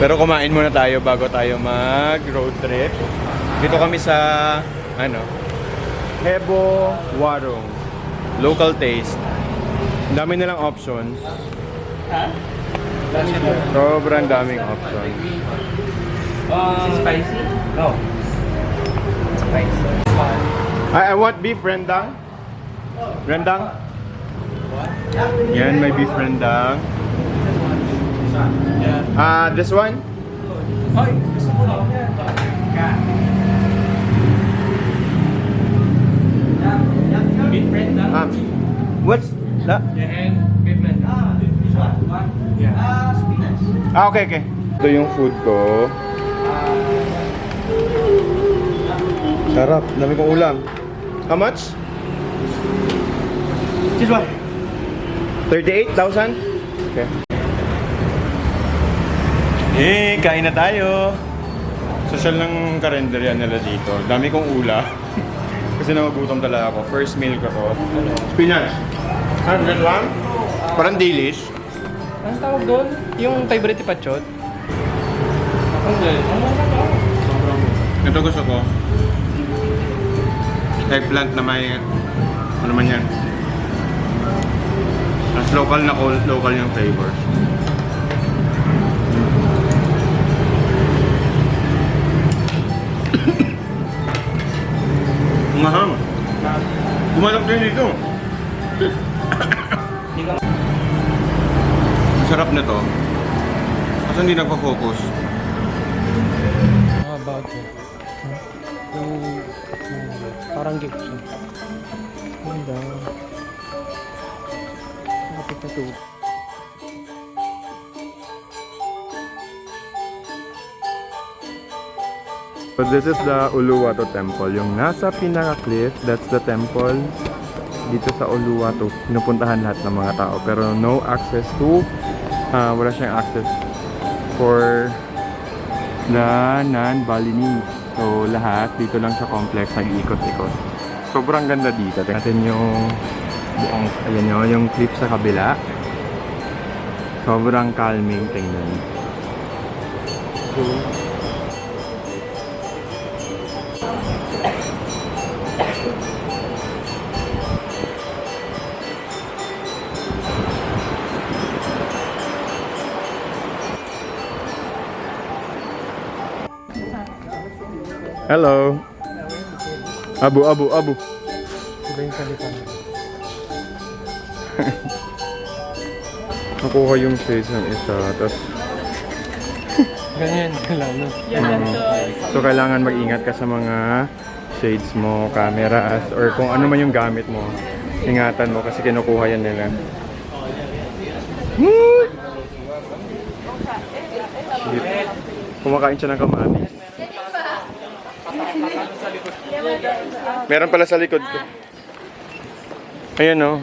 Pero kumain muna tayo bago tayo mag road trip. Dito kami sa Hebo Warung. Local taste. Ang dami nilang options. Sobrang daming options. Is it spicy? No. Spicy. I want beef rendang. Rendang? Yan, may beef rendang. This one? Ay, gusto mo lang. Beef rendang. What's that? And beef rendang. This one? Yeah. Spinach. Okay. Ito yung food ko. Sarap, dami kong ulam. How much? This one. 38,000? Okay. Kain na tayo. Social ng karinderya nila dito. Dami kong ula. Kasi nagugutom talaga ako. First meal ko to. Spinach. Ano lang? Parang dilis. Anong tawag doon? Yung favorite pachot? Ito gusto ko. Eggplant na may ano man yan. Mas local yung flavors. Mahang. Kumalap din dito. Sarap na to. Kasi hindi nagpa-focus. How about it? Yung parang gift siya. Ganda. Kapit na to. So this is the Uluwatu Temple. Yung nasa pinaka-cliff, that's the temple. Dito sa Uluwatu, pinupuntahan lahat ng mga tao. Pero no access to, wala siyang access for the non-Balinese. So lahat, dito lang sa complex, nag-iikot-ikot. Sobrang ganda dito. Tingnan natin yung buong, ayan yun, yung cliff sa kabila. Sobrang calming tingnan. Hello. Abu. Iba yung salitan. Nakuha yung shades ng isa, tapos Ganyan lang, no? so kailangan mag-ingat ka sa mga shades mo, cameras, or kung ano man yung gamit mo. Ingatan mo kasi kinukuha yan nila. Shit. Kumakain siya ng kamatis. Meron pala sa likod ko. Ayan o.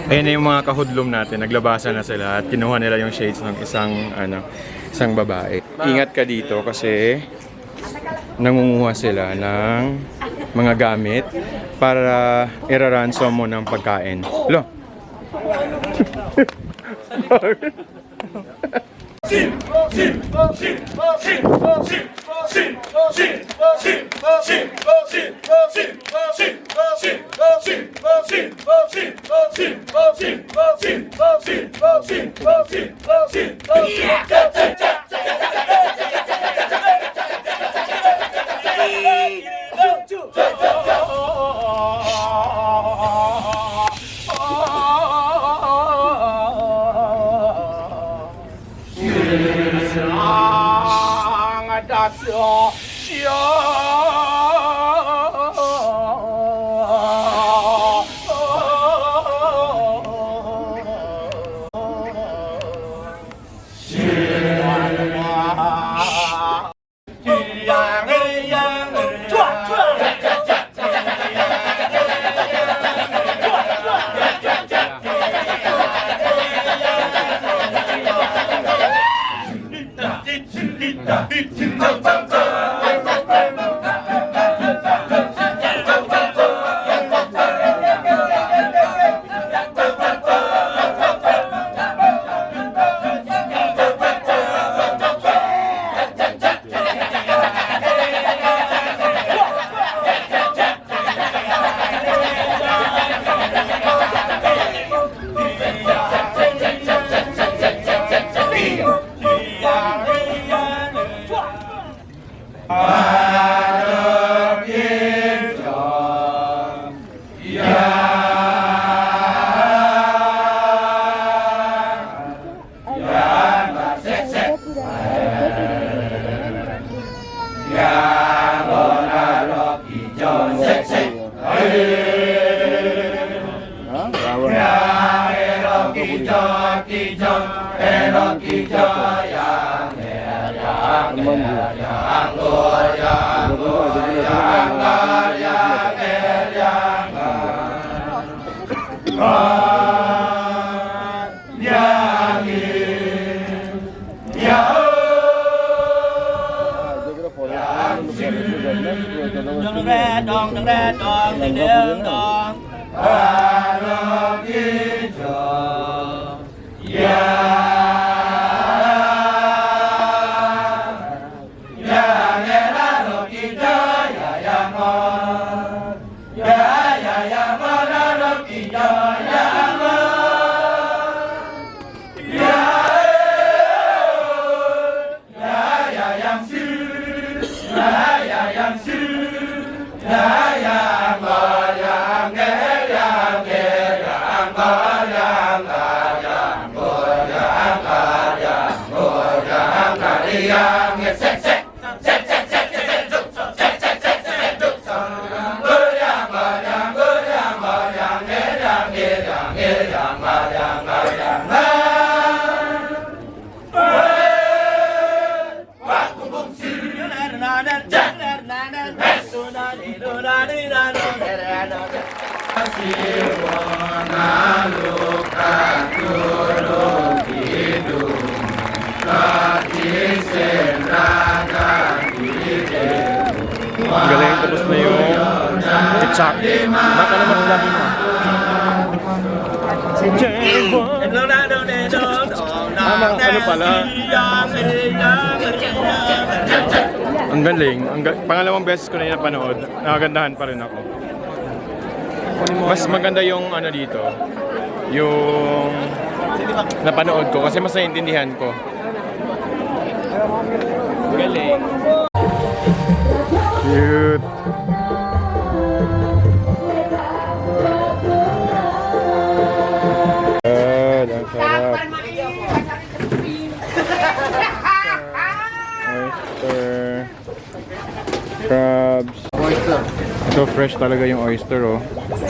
Ayan na yung mga kahudlom natin. Naglabasan na sila at kinuha nila yung shades ng isang babae. Ingat ka dito kasi nangunguha sila ng mga gamit para iraransom mo ng pagkain. Lo! Ang galing, tapos na yung kitsak. Baka naman sabi mo. Si J1. Ano pala? Ang galing. Pangalawang beses ko na yung napanood. Nakagandahan pa rin ako. Mas maganda yung ano dito. Yung napanood ko kasi mas naiintindihan ko. Galing. Cute. Good, ang sarap. Oyster. Crabs. Ito fresh talaga yung oyster, oh.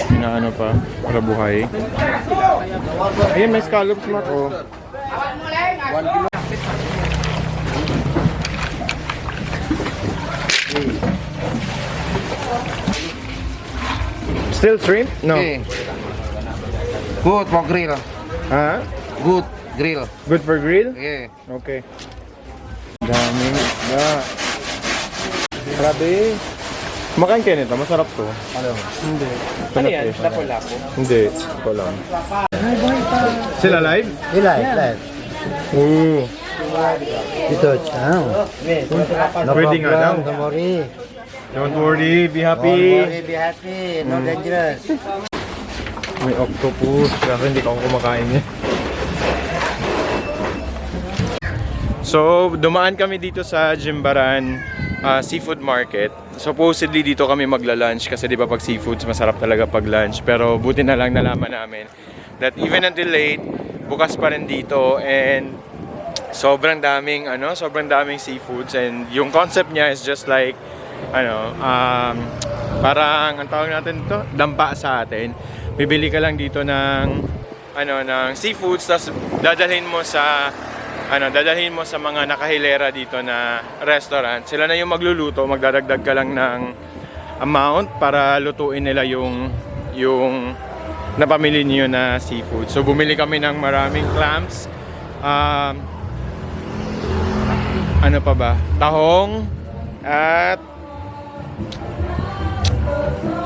Inaano pa, para buhay. Ayun, may scallops, Mark, oh. 1 kilo. Still shrimp? No. Okay. Good for grill. Ha? Good grill. Good for grill? Okay. Okay. Daming isda. Grabe. Kumakain kayo nito, masarap to. Hindi. Ano yan? Lapo-lapo? Hindi. Ito lang. Sila live? Live. Oo. Ito, no Pwede nga daw. Don't worry. Don't worry, be happy. Don't worry, be happy. No dangerous. May octopus. Kasi hindi ko kumakain niya. So, dumaan kami dito sa Jimbaran Seafood Market. Supposedly dito kami magla-lunch kasi di ba pag seafoods masarap talaga pag lunch. Pero buti na lang nalaman namin that even until late, bukas pa rin dito and sobrang daming seafoods and yung concept niya is just like parang ang tawag natin ito, dampa sa atin. Bibili ka lang dito ng ng seafoods tapos dadalhin mo sa mga nakahilera dito na restaurant. Sila na yung magluluto, magdadagdag ka lang ng amount para lutuin nila yung napamili niyo na seafood. So bumili kami ng maraming clams. Ano pa ba? Tahong at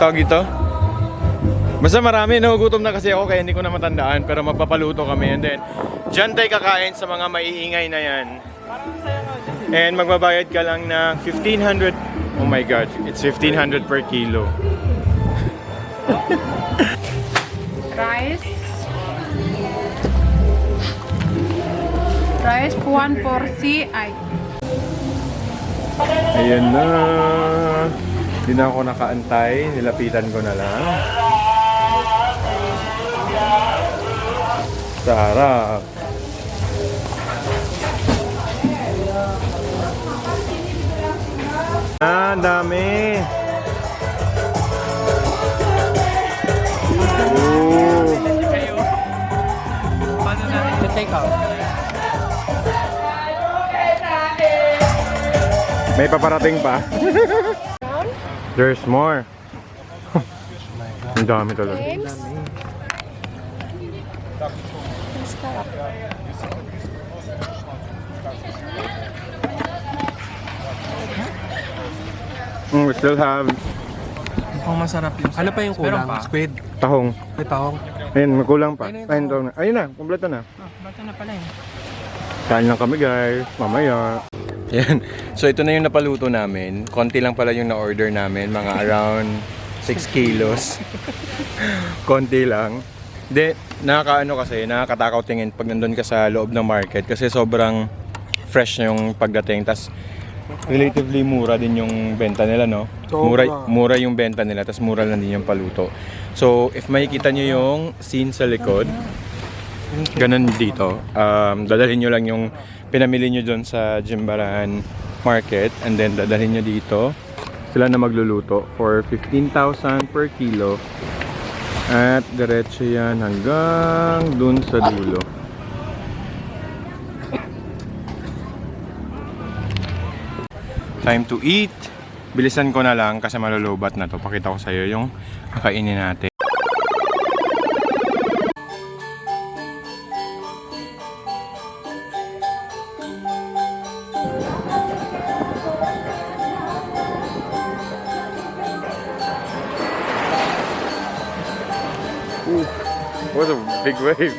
tawag ito? Basta marami, nagugutom na kasi ako kaya hindi ko na matandaan pero magpapaluto kami and then dyan tayo kakain sa mga maiingay na yan. And magbabayad ka lang ng 1,500. Oh my god, it's 1,500 per kilo. Rice. Rice, 1 porsi. Ay. Ayan na. Hindi na ako nakaantay. Nilapitan ko na lang. Sarap. Ang dami. take out. May paparating pa. There's more. Ang dami talaga. We still have Mukhang masarap yung... Ano pa yung kulang? Squid. tahong. May tahong. Ayun, magkulang pa. Ayun na, kumpleto na. Bata na pala yun. Kain lang kami guys, mamaya. Yan. So ito na yung napaluto namin. Konti lang pala yung na-order namin. Mga around 6 kilos. Konti lang. Hindi, nakakaano kasi, nakakatakaw tingin pag nandun ka sa loob ng market. Kasi sobrang fresh na yung pagdating. Tas relatively mura din yung benta nila, no? Mura yung benta nila, tas mura lang din yung paluto. So if makikita nyo yung scene sa likod, ganun dito. Dadalhin nyo lang yung pinamili nyo dun sa Jimbaran Market and then dadalhin nyo dito. Sila na magluluto for 15,000 per kilo. At diretso yan hanggang dun sa dulo. Time to eat. Bilisan ko na lang kasi malulubat na to. Pakita ko sa iyo yung kakainin natin. Ooh, what a big wave.